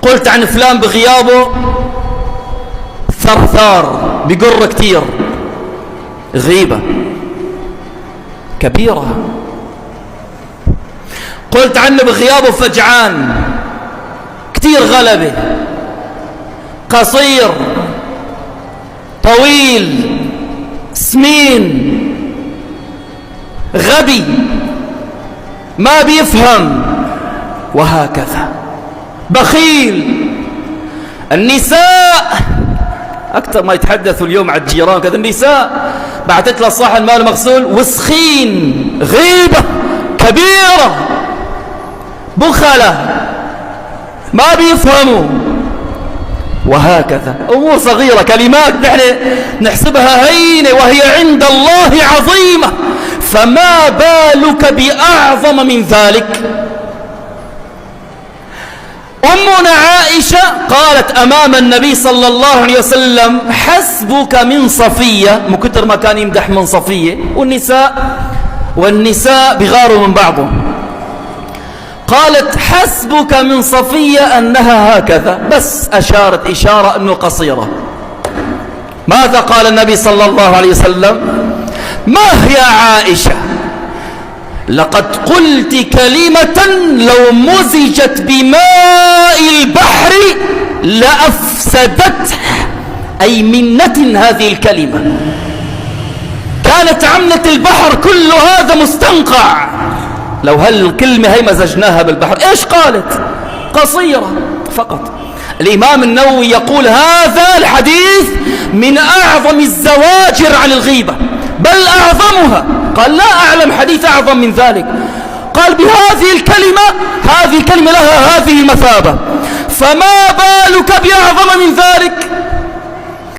قلت عن فلان بغيابه ثرثار، بيقر كتير، غيبة كبيرة. قلت عنه بغيابه فجعان، كتير غلبة، قصير، طويل، سمين، غبي، ما بيفهم، وهكذا. بخيل. النساء أكثر ما يتحدثوا اليوم على الجيران كذا، النساء بعتت له صحن مال مغسول وسخين، غيبة كبيرة، بخلة، ما بيفهموا، وهكذا. أمور صغيرة، كلمات نحن نحسبها هينة وهي عند الله عظيمة، فما بالك بأعظم من ذلك. أمنا عائشة قالت أمام النبي صلى الله عليه وسلم: حسبك من صفية، من كتر ما كان يمدح من صفية، والنساء بغاروا من بعضهم. قالت: حسبك من صفية أنها هكذا، بس أشارت إشارة أنه قصيرة. ماذا قال النبي صلى الله عليه وسلم؟ ما هي عائشة، لقد قلت كلمة لو مزجت بماء البحر لأفسدته، أي منة هذه الكلمة، كانت عملة البحر كل هذا مستنقع، لو هالكلمة هي مزجناها بالبحر. إيش قالت؟ قصيرة فقط. الإمام النووي يقول هذا الحديث من أعظم الزواجر عن الغيبة، بل أعظمها. قال: لا أعلم حديث أعظم من ذلك. قال: بهذه الكلمة، هذه الكلمة لها هذه المثابة، فما بالك بأعظم من ذلك.